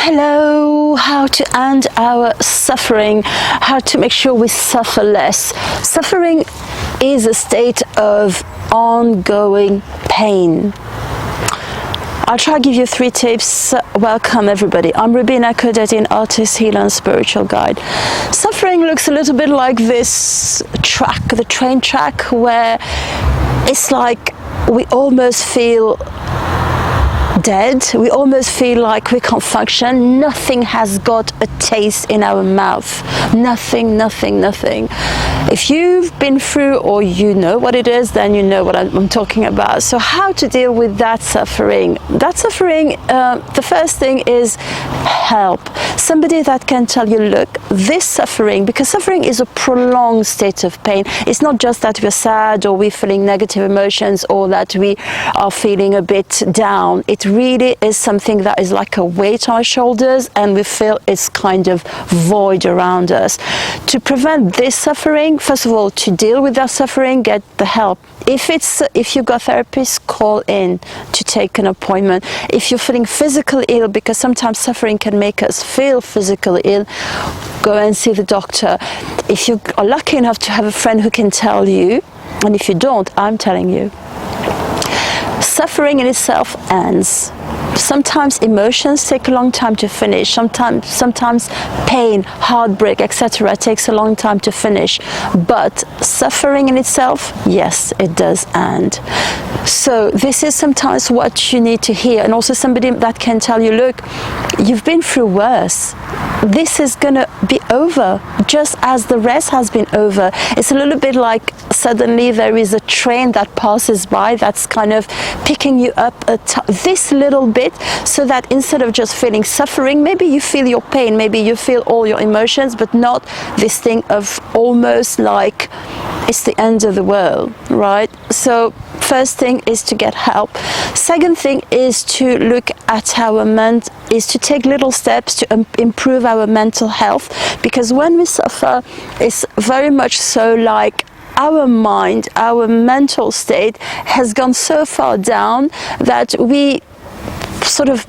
Hello, how to end our suffering, how to make sure we suffer less. Suffering is a state of ongoing pain. I'll try to give you 3 tips. Welcome everybody. I'm Roubina Khodadin, artist, healer and spiritual guide. Suffering looks a little bit like this track, the train track, where it's like we almost feel dead. We almost feel like we can't function. Nothing has got a taste in our mouth. Nothing. If you've been through, or you know what it is, then you know what I'm talking about. So how to deal with that suffering? That suffering, the first thing is help. Somebody that can tell you, look, this suffering, because suffering is a prolonged state of pain. It's not just that we're sad or we're feeling negative emotions or that we are feeling a bit down. It really is something that is like a weight on our shoulders, and we feel it's kind of void around us. To prevent this suffering, first of all, to deal with that suffering, get the help. If you've got therapists, call in to take an appointment. If you're feeling physically ill, because sometimes suffering can make us feel physically ill, go and see the doctor. If you are lucky enough to have a friend who can tell you, and if you don't, I'm telling you. Suffering in itself ends. Sometimes emotions take a long time to finish. Sometimes pain, heartbreak, etc. takes a long time to finish. But suffering in itself, yes, it does end. So this is sometimes what you need to hear, and also somebody that can tell you, look, you've been through worse. This is gonna be over, just as the rest has been over. It's a little bit like suddenly there is a train that passes by that's kind of picking you up this little bit, so that instead of just feeling suffering, maybe you feel your pain, maybe you feel all your emotions, but not this thing of almost like it's the end of the world, right? So first thing is to get help. Second thing is to look at is to take little steps to improve our mental health, because when we suffer, it's very much so like our mind, our mental state has gone so far down that we sort of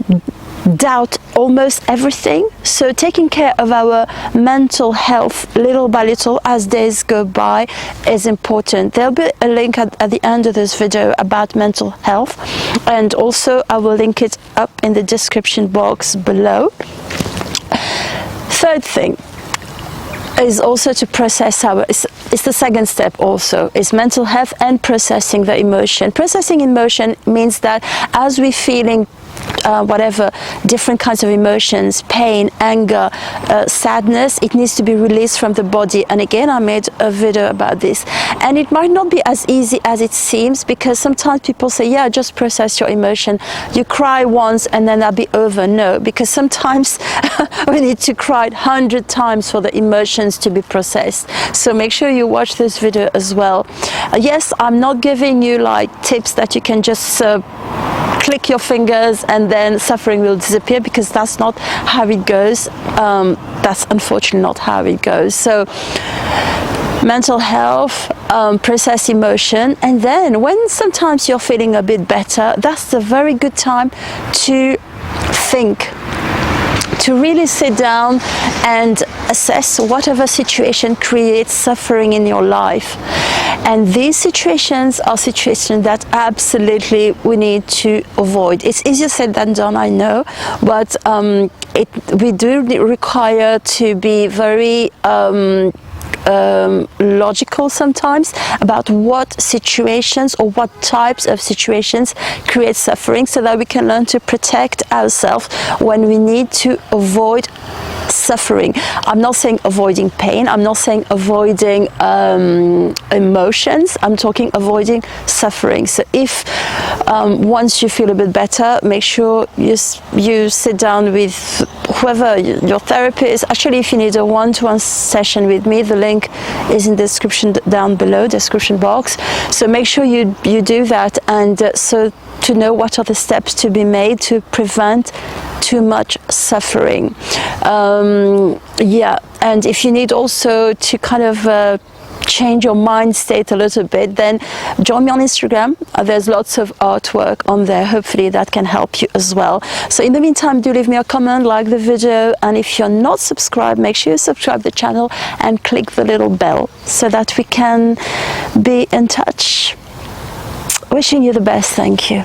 doubt almost everything. So taking care of our mental health little by little as days go by is important. There'll be a link at the end of this video about mental health, and also I will link it up in the description box below. Third thing is also to process it's the second step also, is mental health and processing the emotion. Processing emotion means that as we're feeling whatever different kinds of emotions, pain, anger, sadness, it needs to be released from the body. And again, I made a video about this, and it might not be as easy as it seems, because sometimes people say, yeah, just process your emotion, you cry once and then that'll be over. No, because sometimes we need to cry 100 times for the emotions to be processed. So make sure you watch this video as well. Yes, I'm not giving you like tips that you can just click your fingers and then suffering will disappear, because that's not how it goes. That's unfortunately not how it goes. So mental health, process emotion, and then when sometimes you're feeling a bit better, that's a very good time to think, to really sit down and assess whatever situation creates suffering in your life. And these situations are situations that absolutely we need to avoid. It's easier said than done, I know, but we do require to be very logical sometimes about what situations or what types of situations create suffering, so that we can learn to protect ourselves when we need to avoid suffering. I'm not saying avoiding pain, I'm not saying avoiding emotions, I'm talking avoiding suffering. So if once you feel a bit better, make sure you sit down with whoever your therapist. Actually, if you need a one-to-one session with me, the link is in the description down below, description box. So make sure you do that, and so to know what are the steps to be made to prevent too much suffering. Yeah, and if you need also to kind of change your mind state a little bit, then join me on Instagram. There's lots of artwork on there. Hopefully that can help you as well. So in the meantime, do leave me a comment, like the video, and if you're not subscribed, make sure you subscribe the channel and click the little bell so that we can be in touch. Wishing you the best. Thank you.